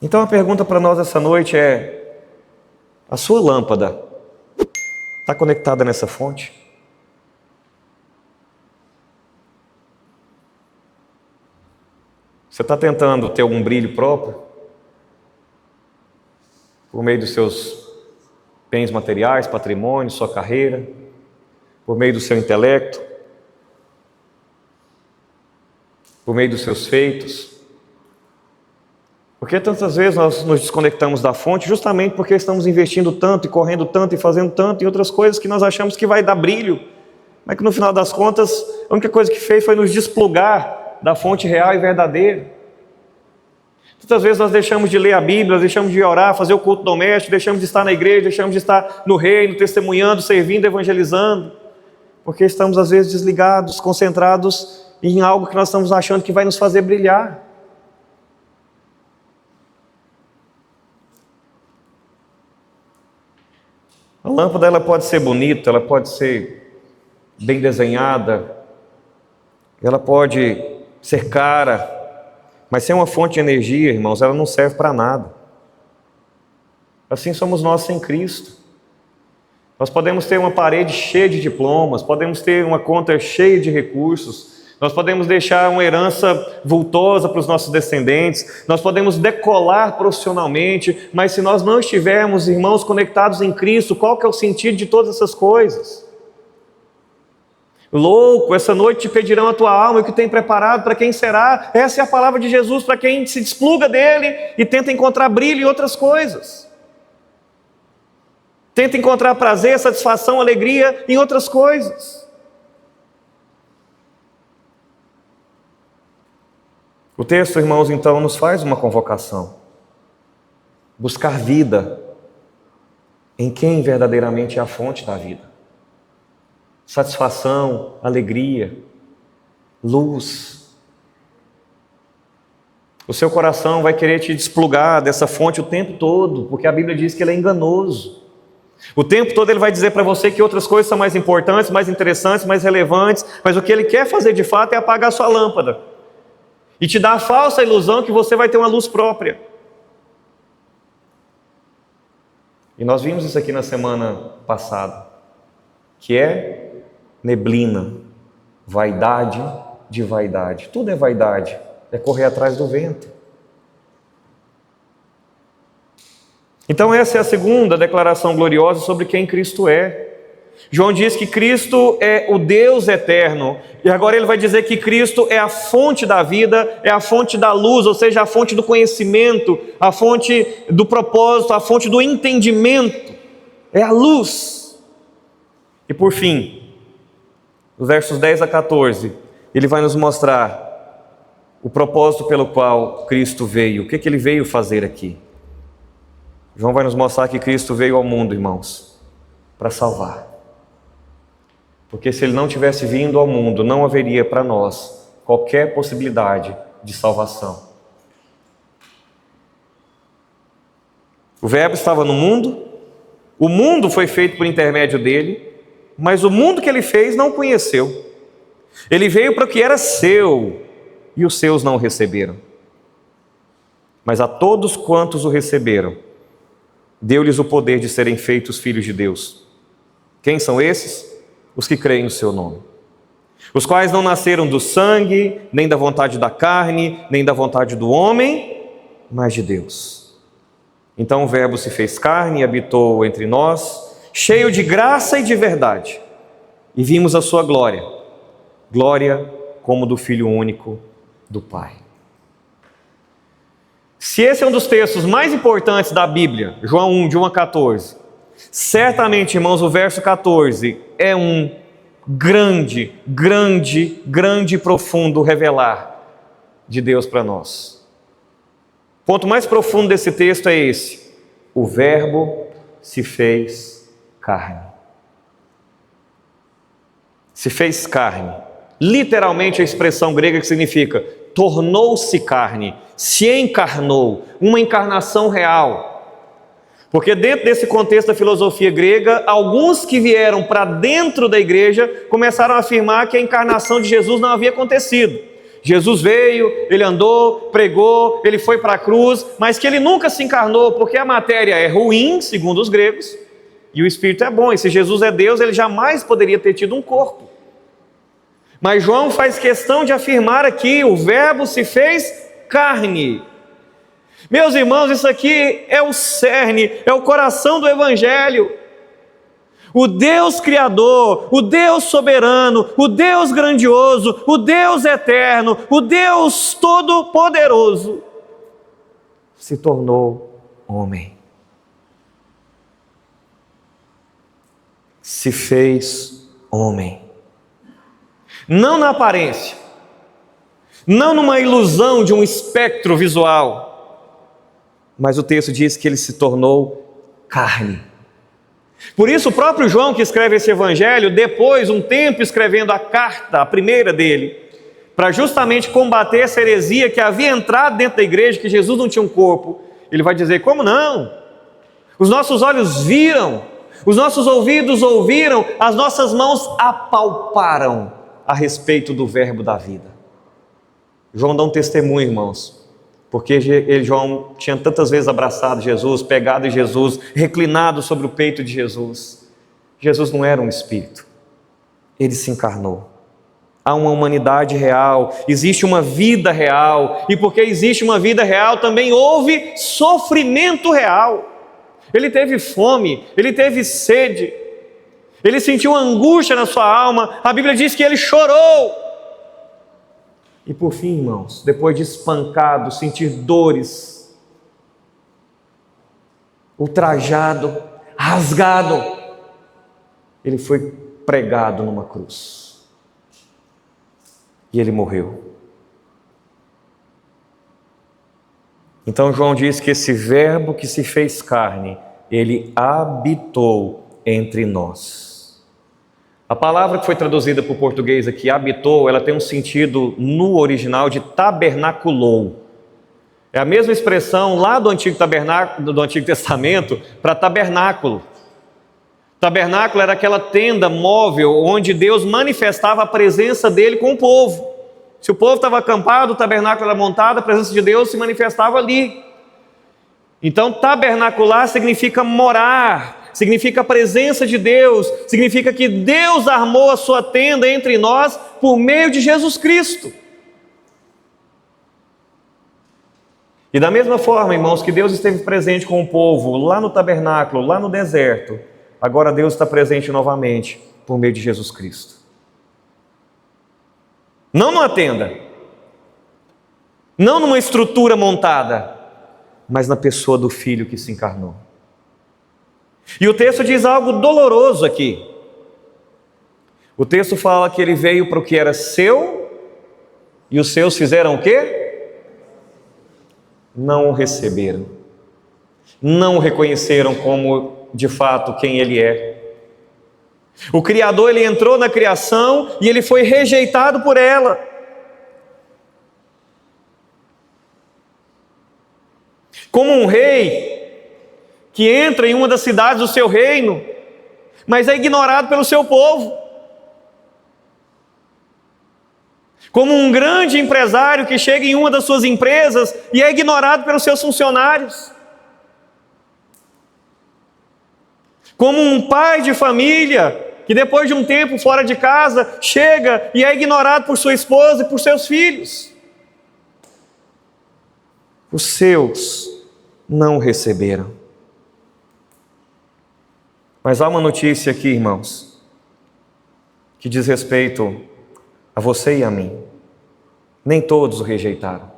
Então a pergunta para nós essa noite é: a sua lâmpada está conectada nessa fonte? Você está tentando ter algum brilho próprio? Por meio dos seus bens materiais, patrimônio, sua carreira? Por meio do seu intelecto? Por meio dos seus feitos? Porque tantas vezes nós nos desconectamos da fonte justamente porque estamos investindo tanto e correndo tanto e fazendo tanto em outras coisas que nós achamos que vai dar brilho, mas que no final das contas a única coisa que fez foi nos desplugar da fonte real e verdadeira. Tantas vezes nós deixamos de ler a Bíblia, deixamos de orar, fazer o culto doméstico, deixamos de estar na igreja, deixamos de estar no reino, testemunhando, servindo, evangelizando, porque estamos às vezes desligados, concentrados em algo que nós estamos achando que vai nos fazer brilhar. A lâmpada ela pode ser bonita, ela pode ser bem desenhada, ela pode ser cara, mas sem uma fonte de energia, irmãos, ela não serve para nada. Assim somos nós sem Cristo. Nós podemos ter uma parede cheia de diplomas, podemos ter uma conta cheia de recursos, nós podemos deixar uma herança vultosa para os nossos descendentes, nós podemos decolar profissionalmente, mas se nós não estivermos, irmãos, conectados em Cristo, qual que é o sentido de todas essas coisas? Louco, essa noite te pedirão a tua alma, e o que tem preparado para quem será? Essa é a palavra de Jesus para quem se despluga dele e tenta encontrar brilho em outras coisas. Tenta encontrar prazer, satisfação, alegria em outras coisas. O texto, irmãos, então, nos faz uma convocação. Buscar vida em quem verdadeiramente é a fonte da vida. Satisfação, alegria, luz. O seu coração vai querer te desplugar dessa fonte o tempo todo, porque a Bíblia diz que ele é enganoso. O tempo todo ele vai dizer para você que outras coisas são mais importantes, mais interessantes, mais relevantes, mas o que ele quer fazer de fato é apagar a sua lâmpada e te dar a falsa ilusão que você vai ter uma luz própria. E nós vimos isso aqui na semana passada, que é neblina, vaidade de vaidade. Tudo é vaidade, é correr atrás do vento. Então essa é a segunda declaração gloriosa sobre quem Cristo é. João diz que Cristo é o Deus eterno, e agora ele vai dizer que Cristo é a fonte da vida, é a fonte da luz, ou seja, a fonte do conhecimento, a fonte do propósito, a fonte do entendimento, é a luz. E por fim, nos versos 10 a 14, ele vai nos mostrar o propósito pelo qual Cristo veio, o que ele veio fazer aqui. João vai nos mostrar que Cristo veio ao mundo, irmãos, para salvar. Porque se ele não tivesse vindo ao mundo, não haveria para nós qualquer possibilidade de salvação. O Verbo estava no mundo, o mundo foi feito por intermédio dele, mas o mundo que ele fez não o conheceu. Ele veio para o que era seu, e os seus não o receberam. Mas a todos quantos o receberam, deu-lhes o poder de serem feitos filhos de Deus. Quem são esses? Os que creem no seu nome. Os quais não nasceram do sangue, nem da vontade da carne, nem da vontade do homem, mas de Deus. Então o Verbo se fez carne e habitou entre nós, cheio de graça e de verdade. E vimos a sua glória, glória como do Filho único do Pai. Se esse é um dos textos mais importantes da Bíblia, João 1, de 1 a 14, certamente, irmãos, o verso 14 é um grande e profundo revelar de Deus para nós. O ponto mais profundo desse texto é esse: o Verbo se fez carne. Se fez carne. Literalmente a expressão grega que significa tornou-se carne, se encarnou, uma encarnação real. Porque dentro desse contexto da filosofia grega, alguns que vieram para dentro da igreja começaram a afirmar que a encarnação de Jesus não havia acontecido. Jesus veio, ele andou, pregou, ele foi para a cruz, mas que ele nunca se encarnou, porque a matéria é ruim, segundo os gregos, e o Espírito é bom. E se Jesus é Deus, ele jamais poderia ter tido um corpo. Mas João faz questão de afirmar aqui: o Verbo se fez carne. Meus irmãos, isso aqui é o cerne, é o coração do Evangelho. O Deus Criador, o Deus soberano, o Deus grandioso, o Deus eterno, o Deus todo-poderoso, se tornou homem. Se fez homem. Não na aparência, não numa ilusão de um espectro visual, mas o texto diz que ele se tornou carne. Por isso o próprio João, que escreve esse evangelho, depois, um tempo escrevendo a carta, a primeira dele, para justamente combater essa heresia que havia entrado dentro da igreja, que Jesus não tinha um corpo, ele vai dizer: como não? Os nossos olhos viram, os nossos ouvidos ouviram, as nossas mãos apalparam a respeito do verbo da vida. João dá um testemunho, irmãos, porque João tinha tantas vezes abraçado Jesus, pegado em Jesus, reclinado sobre o peito de Jesus. Jesus não era um espírito, ele se encarnou. Há uma humanidade real, existe uma vida real, e porque existe uma vida real, também houve sofrimento real. Ele teve fome, ele teve sede, ele sentiu angústia na sua alma. A Bíblia diz que ele chorou. E por fim, irmãos, depois de espancado, sentir dores, ultrajado, rasgado, ele foi pregado numa cruz. E ele morreu. Então João diz que esse verbo que se fez carne, ele habitou entre nós. A palavra que foi traduzida para o português aqui, habitou, ela tem um sentido no original de tabernaculou. É a mesma expressão lá do Antigo Testamento para tabernáculo. Tabernáculo era aquela tenda móvel onde Deus manifestava a presença dele com o povo. Se o povo estava acampado, o tabernáculo era montado, a presença de Deus se manifestava ali. Então tabernacular significa morar, significa a presença de Deus, significa que Deus armou a sua tenda entre nós por meio de Jesus Cristo. E da mesma forma, irmãos, que Deus esteve presente com o povo lá no tabernáculo, lá no deserto, agora Deus está presente novamente por meio de Jesus Cristo. Não numa tenda, não numa estrutura montada, mas na pessoa do Filho que se encarnou. E o texto diz algo doloroso aqui. O texto fala que ele veio para o que era seu, e os seus fizeram o quê? Não o receberam. Não o reconheceram como, de fato, quem ele é. O Criador, ele entrou na criação e ele foi rejeitado por ela. Como um rei que entra em uma das cidades do seu reino, mas é ignorado pelo seu povo. Como um grande empresário que chega em uma das suas empresas e é ignorado pelos seus funcionários. Como um pai de família que depois de um tempo fora de casa chega e é ignorado por sua esposa e por seus filhos. Os seus não receberam. Mas há uma notícia aqui, irmãos, que diz respeito a você e a mim. Nem todos o rejeitaram.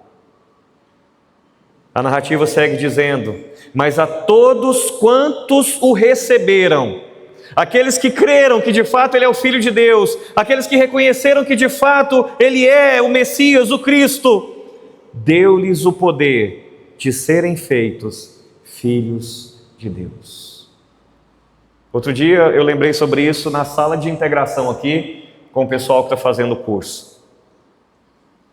A narrativa segue dizendo: mas a todos quantos o receberam, aqueles que creram que de fato ele é o Filho de Deus, aqueles que reconheceram que de fato ele é o Messias, o Cristo, deu-lhes o poder de serem feitos filhos de Deus. Outro dia eu lembrei sobre isso na sala de integração aqui, com o pessoal que está fazendo o curso.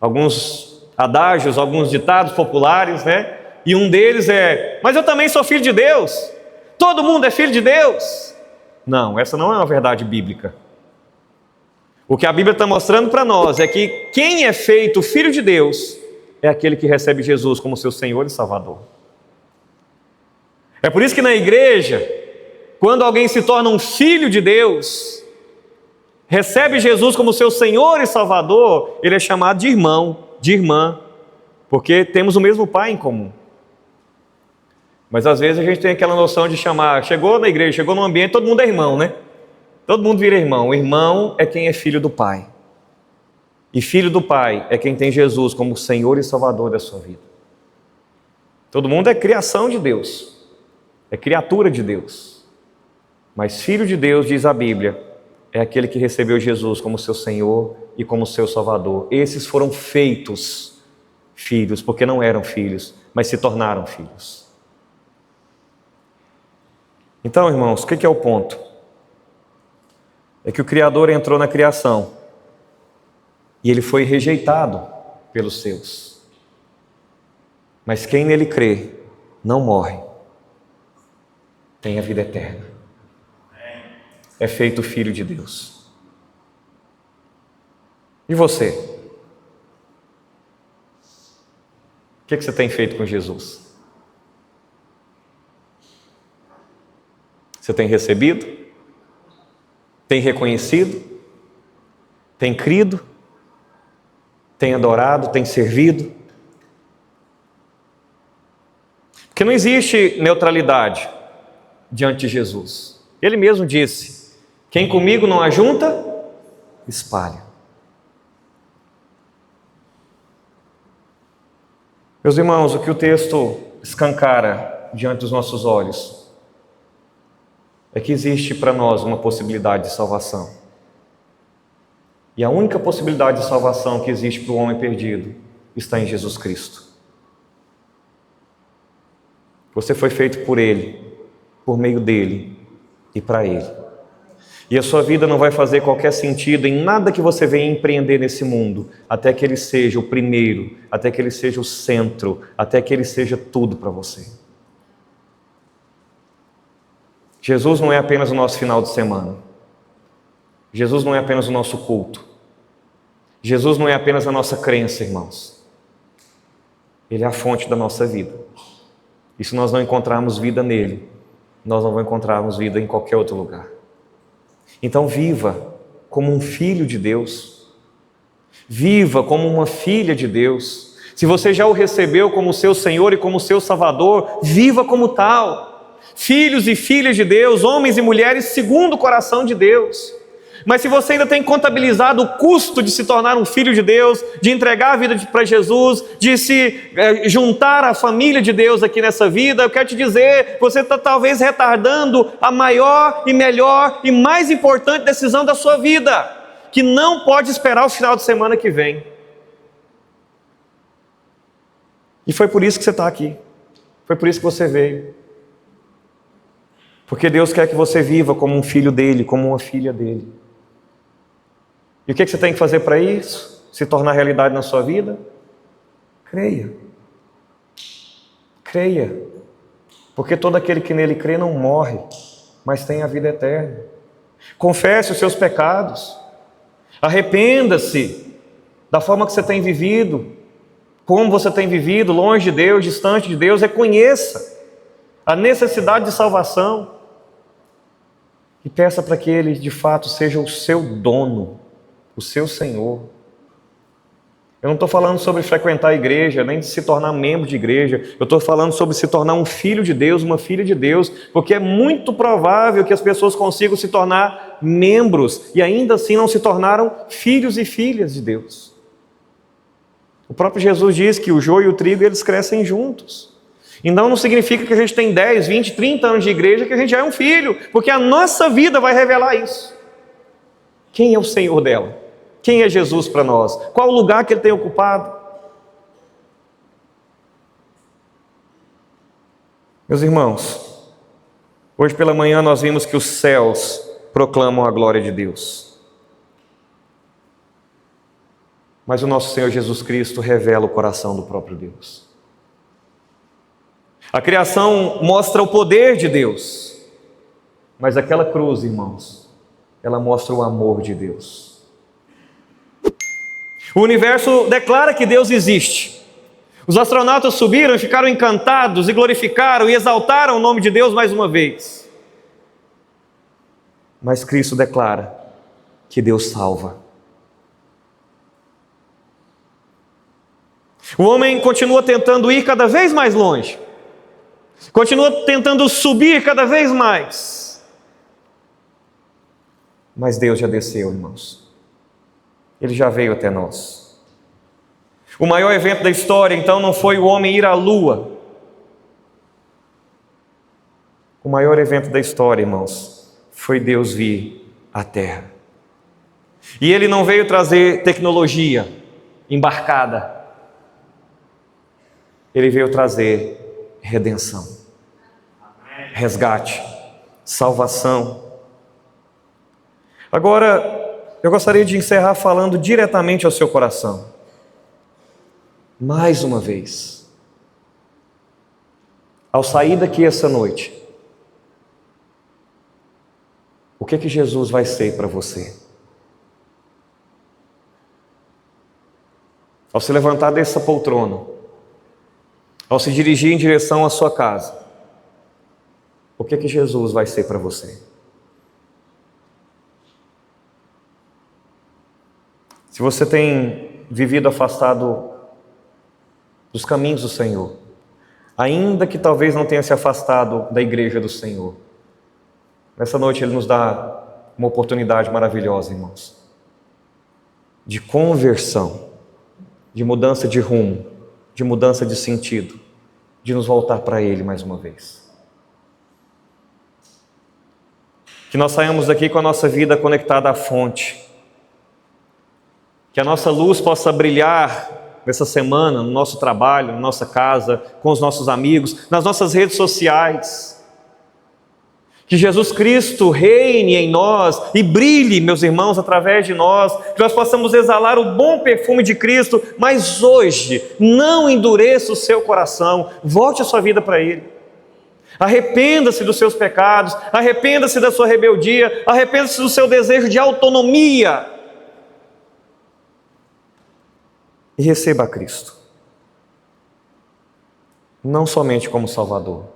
Alguns adágios, alguns ditados populares, né? E um deles é: mas eu também sou filho de Deus, todo mundo é filho de Deus. Não, essa não é uma verdade bíblica. O que a Bíblia está mostrando para nós é que quem é feito filho de Deus é aquele que recebe Jesus como seu Senhor e Salvador. É por isso que na igreja, quando alguém se torna um filho de Deus, recebe Jesus como seu Senhor e Salvador, ele é chamado de irmão, de irmã, porque temos o mesmo Pai em comum. Mas às vezes a gente tem aquela noção de chamar, chegou na igreja, chegou no ambiente, todo mundo é irmão, né? Todo mundo vira irmão. O irmão é quem é filho do Pai. E filho do Pai é quem tem Jesus como Senhor e Salvador da sua vida. Todo mundo é criação de Deus, é criatura de Deus. Mas filho de Deus, diz a Bíblia, é aquele que recebeu Jesus como seu Senhor e como seu Salvador. Esses foram feitos filhos, porque não eram filhos, mas se tornaram filhos. Então, irmãos, o que é o ponto? É que o Criador entrou na criação e ele foi rejeitado pelos seus. Mas quem nele crê não morre, tem a vida eterna. É feito filho de Deus. E você? O que você tem feito com Jesus? Você tem recebido? Tem reconhecido? Tem crido? Tem adorado? Tem servido? Porque não existe neutralidade diante de Jesus. Ele mesmo disse: quem comigo não ajunta, espalha. Meus irmãos, o que o texto escancara diante dos nossos olhos é que existe para nós uma possibilidade de salvação. E a única possibilidade de salvação que existe para o homem perdido está em Jesus Cristo. Você foi feito por Ele, por meio dEle e para Ele. E a sua vida não vai fazer qualquer sentido em nada que você venha empreender nesse mundo, até que Ele seja o primeiro, até que Ele seja o centro, até que Ele seja tudo para você. Jesus não é apenas o nosso final de semana. Jesus não é apenas o nosso culto. Jesus não é apenas a nossa crença, irmãos. Ele é a fonte da nossa vida. E se nós não encontrarmos vida nele, nós não vamos encontrarmos vida em qualquer outro lugar. Então viva como um filho de Deus. Viva como uma filha de Deus. Se você já o recebeu como seu Senhor e como seu Salvador, viva como tal. Filhos e filhas de Deus, homens e mulheres segundo o coração de Deus. Mas se você ainda tem contabilizado o custo de se tornar um filho de Deus, de entregar a vida para Jesus, de se juntar à família de Deus aqui nessa vida, eu quero te dizer, você está talvez retardando a maior e melhor e mais importante decisão da sua vida, que não pode esperar o final de semana que vem. E foi por isso que você está aqui, foi por isso que você veio. Porque Deus quer que você viva como um filho dele, como uma filha dele. E o que você tem que fazer para isso? Se tornar realidade na sua vida? Creia. Creia. Porque todo aquele que nele crê não morre, mas tem a vida eterna. Confesse os seus pecados. Arrependa-se da forma que você tem vivido, como você tem vivido, longe de Deus, distante de Deus. Reconheça a necessidade de salvação e peça para que Ele de fato seja o seu dono, o seu Senhor. Eu não estou falando sobre frequentar a igreja, nem de se tornar membro de igreja. Eu estou falando sobre se tornar um filho de Deus, uma filha de Deus, porque é muito provável que as pessoas consigam se tornar membros e ainda assim não se tornaram filhos e filhas de Deus. O próprio Jesus diz que o joio e o trigo eles crescem juntos. Então não significa que a gente tem 10, 20, 30 anos de igreja que a gente já é um filho, porque a nossa vida vai revelar isso. Quem é o Senhor dela? Quem é Jesus para nós? Qual o lugar que Ele tem ocupado? Meus irmãos, hoje pela manhã nós vimos que os céus proclamam a glória de Deus. Mas o nosso Senhor Jesus Cristo revela o coração do próprio Deus. A criação mostra o poder de Deus, mas aquela cruz, irmãos, ela mostra o amor de Deus. O universo declara que Deus existe. Os astronautas subiram e ficaram encantados e glorificaram e exaltaram o nome de Deus mais uma vez. Mas Cristo declara que Deus salva. O homem continua tentando ir cada vez mais longe, continua tentando subir cada vez mais. Mas Deus já desceu, irmãos. Ele já veio até nós. O maior evento da história, então, não foi o homem ir à lua. O maior evento da história, irmãos, foi Deus vir à terra. E Ele não veio trazer tecnologia embarcada. Ele veio trazer redenção, resgate, salvação. Agora, eu gostaria de encerrar falando diretamente ao seu coração. Mais uma vez, ao sair daqui essa noite, o que Jesus vai ser para você? Ao se levantar dessa poltrona, ao se dirigir em direção à sua casa, o que Jesus vai ser para você? Se você tem vivido afastado dos caminhos do Senhor, ainda que talvez não tenha se afastado da igreja do Senhor, nessa noite Ele nos dá uma oportunidade maravilhosa, irmãos, de conversão, de mudança de rumo, de mudança de sentido, de nos voltar para Ele mais uma vez. Que nós saímos daqui com a nossa vida conectada à fonte, que a nossa luz possa brilhar nessa semana, no nosso trabalho, na nossa casa, com os nossos amigos, nas nossas redes sociais. Que Jesus Cristo reine em nós e brilhe, meus irmãos, através de nós, que nós possamos exalar o bom perfume de Cristo, mas hoje não endureça o seu coração, volte a sua vida para Ele. Arrependa-se dos seus pecados, arrependa-se da sua rebeldia, arrependa-se do seu desejo de autonomia e receba a Cristo, não somente como Salvador,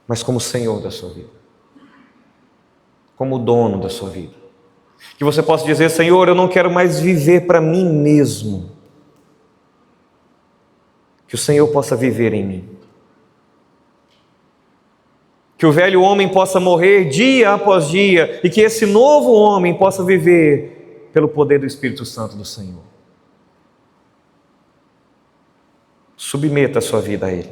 mas como Senhor da sua vida, como dono da sua vida. Que você possa dizer: Senhor, eu não quero mais viver para mim mesmo. Que o Senhor possa viver em mim. Que o velho homem possa morrer dia após dia e que esse novo homem possa viver pelo poder do Espírito Santo do Senhor. Submeta a sua vida a Ele.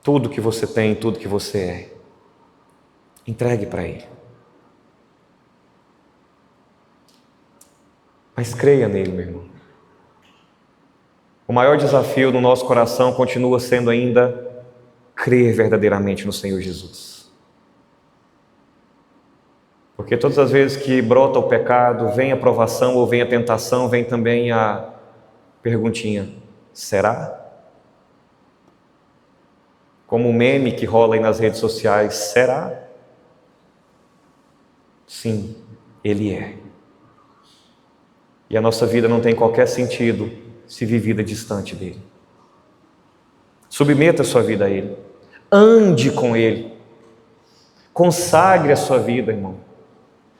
Tudo que você tem, tudo que você é, entregue para Ele. Mas creia nele, meu irmão. O maior desafio no nosso coração continua sendo ainda crer verdadeiramente no Senhor Jesus. Porque todas as vezes que brota o pecado, vem a provação ou vem a tentação, vem também a perguntinha: será? Como o meme que rola aí nas redes sociais: será? Sim, Ele é. E a nossa vida não tem qualquer sentido se vivida distante dEle. Submeta a sua vida a Ele. Ande com Ele. Consagre a sua vida, irmão.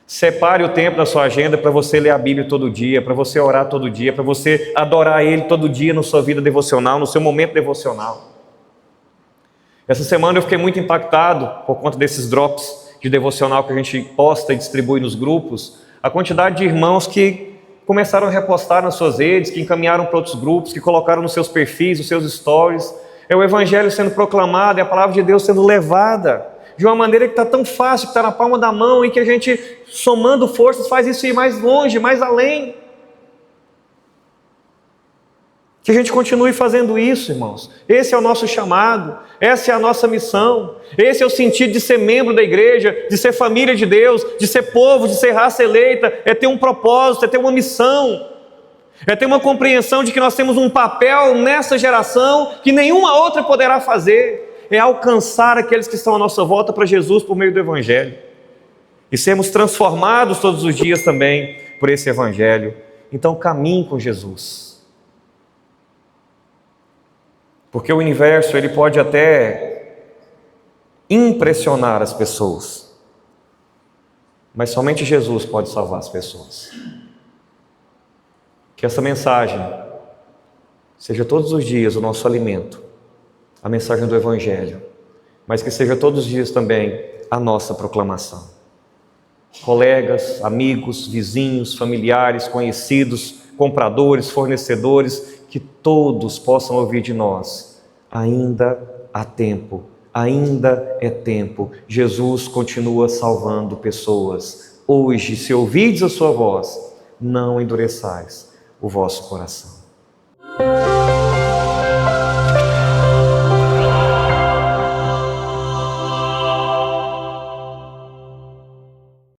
Separe o tempo da sua agenda para você ler a Bíblia todo dia, para você orar todo dia, para você adorar Ele todo dia na sua vida devocional, no seu momento devocional. Essa semana eu fiquei muito impactado por conta desses drops de devocional que a gente posta e distribui nos grupos, a quantidade de irmãos que começaram a repostar nas suas redes, que encaminharam para outros grupos, que colocaram nos seus perfis, nos seus stories. É o Evangelho sendo proclamado, é a palavra de Deus sendo levada de uma maneira que está tão fácil, que está na palma da mão, e que a gente, somando forças, faz isso ir mais longe, mais além. Que a gente continue fazendo isso, irmãos. Esse é o nosso chamado, essa é a nossa missão, esse é o sentido de ser membro da igreja, de ser família de Deus, de ser povo, de ser raça eleita, é ter um propósito, é ter uma missão, é ter uma compreensão de que nós temos um papel nessa geração que nenhuma outra poderá fazer, é alcançar aqueles que estão à nossa volta para Jesus por meio do Evangelho, e sermos transformados todos os dias também por esse Evangelho. Então caminhe com Jesus. Porque o universo ele pode até impressionar as pessoas, mas somente Jesus pode salvar as pessoas. Que essa mensagem seja todos os dias o nosso alimento, a mensagem do Evangelho, mas que seja todos os dias também a nossa proclamação. Colegas, amigos, vizinhos, familiares, conhecidos, compradores, fornecedores, que todos possam ouvir de nós: ainda há tempo, ainda é tempo, Jesus continua salvando pessoas. Hoje, se ouvirdes a sua voz, não endureçais o vosso coração.